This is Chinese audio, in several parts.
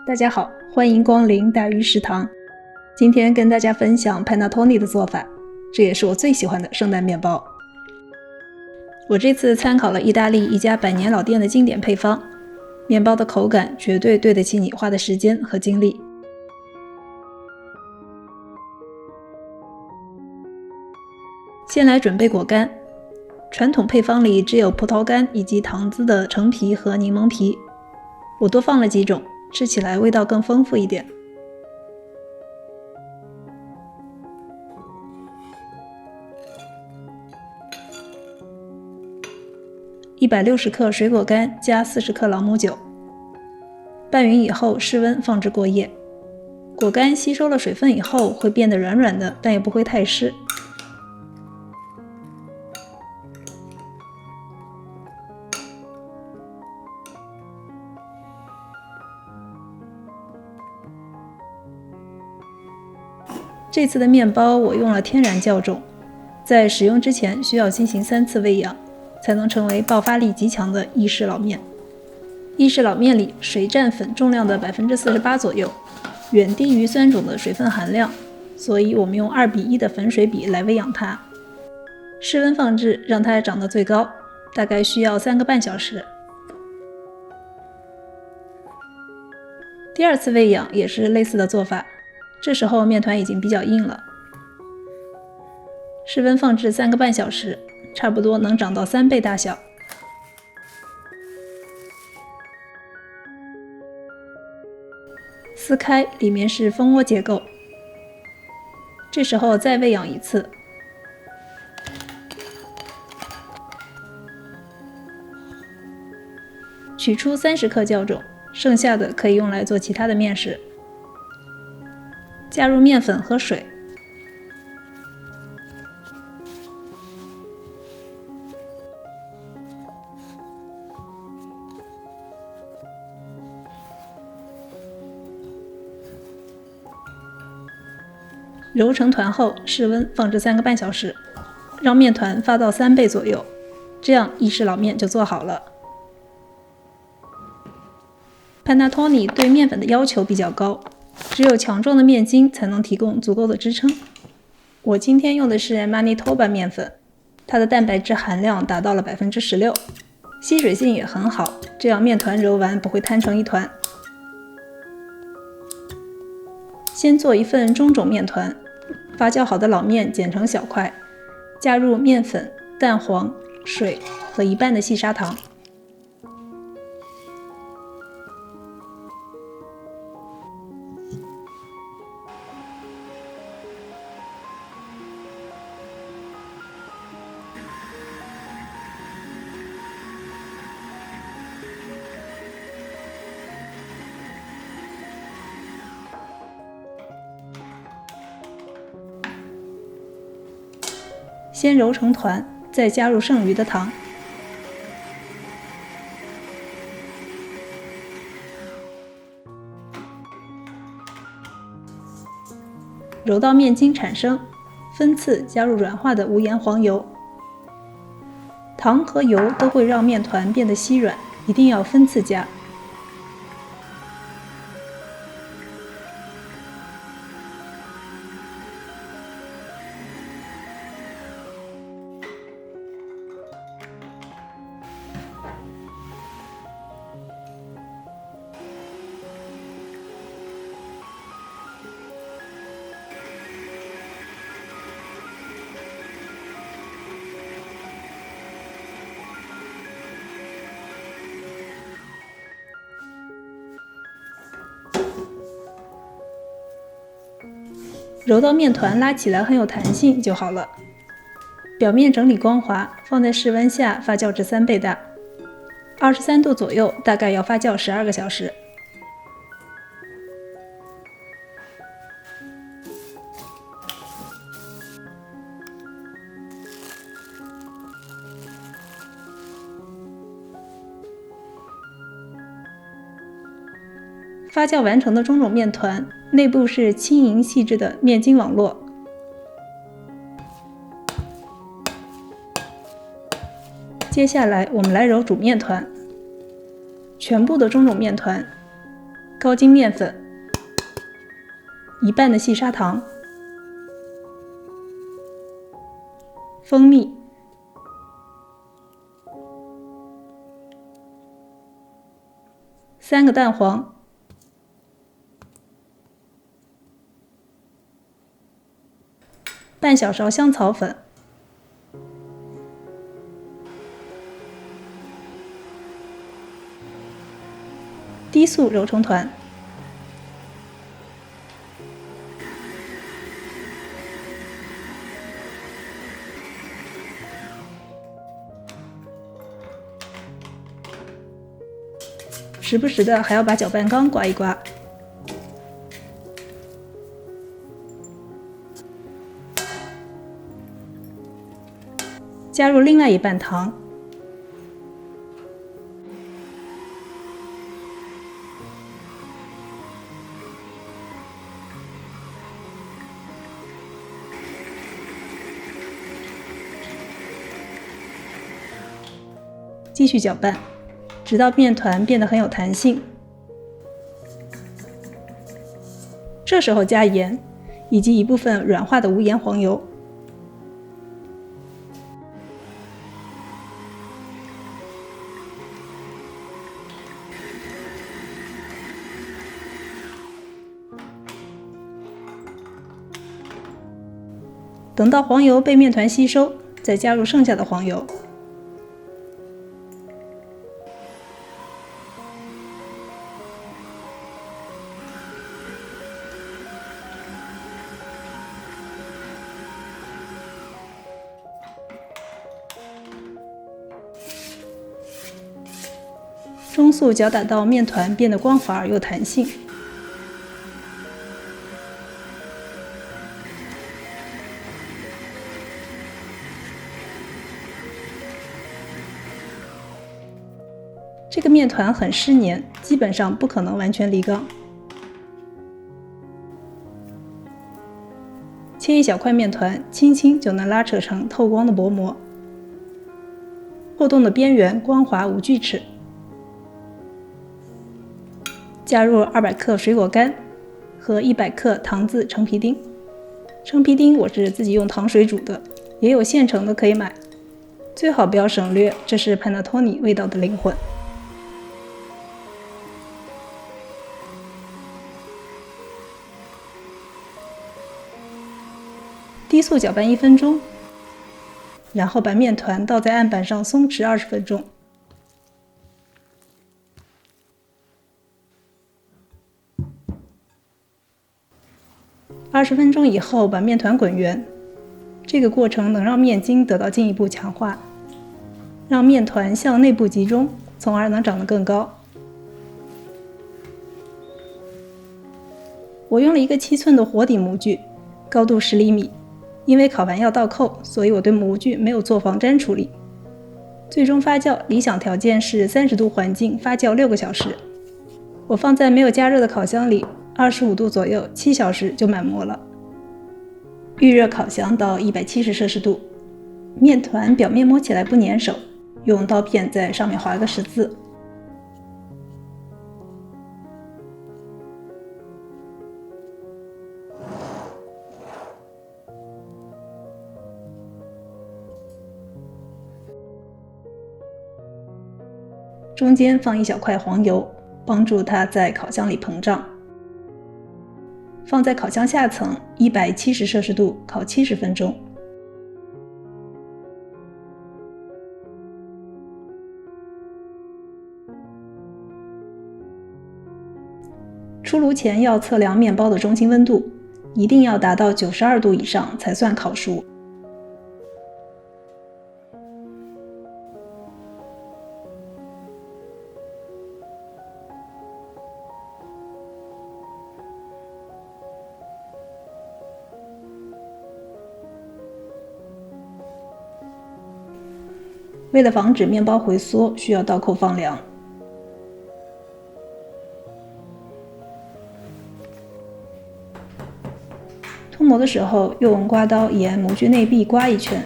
大家好，欢迎光临大鱼食堂。今天跟大家分享 Panettone 的做法，这也是我最喜欢的圣诞面包。我这次参考了意大利一家100年老店的经典配方，面包的口感绝对对得起你花的时间和精力。先来准备果干，传统配方里只有葡萄干以及糖渍的橙皮和柠檬皮，我多放了几种，吃起来味道更丰富一点。160克水果干加40克朗姆酒，拌匀以后室温放置过夜。果干吸收了水分以后会变得软软的，但也不会太湿。这次的面包我用了天然酵种，在使用之前需要进行3次喂养，才能成为爆发力极强的意式老面。意式老面里水占粉重量的48%左右，远低于酸种的水分含量，所以我们用2:1的粉水比来喂养它。室温放置，让它长到最高，大概需要3个半小时。第2次喂养也是类似的做法，这时候面团已经比较硬了，室温放置3个半小时，差不多能长到3倍大小。撕开，里面是蜂窝结构，这时候再喂养1次。取出30克酵种，剩下的可以用来做其他的面食。加入面粉和水，揉成团后室温放置3个半小时，让面团发到3倍左右，这样意式老面就做好了。Panettone 对面粉的要求比较高，只有强壮的面筋才能提供足够的支撑。我今天用的是 Manitoba 面粉，它的蛋白质含量达到了16%，吸水性也很好，这样面团揉完不会摊成一团。先做一份中种面团，发酵好的老面剪成小块，加入面粉、蛋黄、水和1半的细砂糖。先揉成团，再加入剩余的糖。揉到面筋产生，分次加入软化的无盐黄油。糖和油都会让面团变得稀软，一定要分次加。揉到面团拉起来很有弹性就好了。表面整理光滑，放在室温下发酵至3倍大，23度左右，大概要发酵12个小时。发酵完成的中种面团，内部是轻盈细致的面筋网络。接下来我们来揉煮面团，全部的中种面团高筋面粉、1半的细砂糖、蜂蜜、3个蛋黄、半小勺香草粉、低速揉成团。时不时的还要把搅拌缸刮一刮。加入另外1半糖，继续搅拌，直到面团变得很有弹性。这时候加盐，以及一部分软化的无盐黄油。等到黄油被面团吸收，再加入剩下的黄油。中速搅打到面团变得光滑而又弹性。这个面团很湿黏，基本上不可能完全离缸。切一小块面团，轻轻就能拉扯成透光的薄膜，破洞的边缘光滑无锯齿。加入200克水果干和100克糖渍橙皮丁。橙皮丁我是自己用糖水煮的，也有现成的可以买，最好不要省略，这是 Panettone 味道的灵魂。低速搅拌1分钟，然后把面团倒在案板上松弛20分钟。20分钟以后，把面团滚圆，这个过程能让面筋得到进一步强化，让面团向内部集中，从而能长得更高。我用了一个7寸的活底模具，高度10厘米。因为烤完要倒扣，所以我对模具没有做防粘处理。最终发酵理想条件是30度环境发酵6个小时。我放在没有加热的烤箱里，25度左右，7小时就满模了。预热烤箱到170摄氏度，面团表面摸起来不粘手，用刀片在上面划个十字。中间放一小块黄油，帮助它在烤箱里膨胀。放在烤箱下层170摄氏度烤70分钟。出炉前要测量面包的中心温度，一定要达到92度以上才算烤熟。为了防止面包回缩，需要倒扣放凉。脱模的时候用刮刀沿模具内壁刮一圈，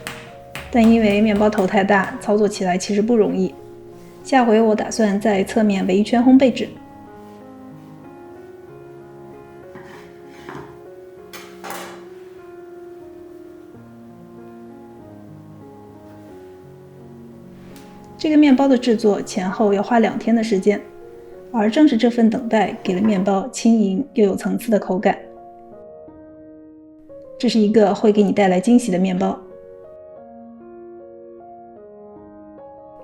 但因为面包头太大，操作起来其实不容易。下回我打算在侧面围一圈烘焙纸。这个面包的制作前后要花2天的时间，而正是这份等待给了面包轻盈又有层次的口感。这是一个会给你带来惊喜的面包。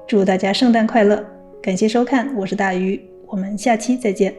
祝大家圣诞快乐！感谢收看，我是大鱼，我们下期再见。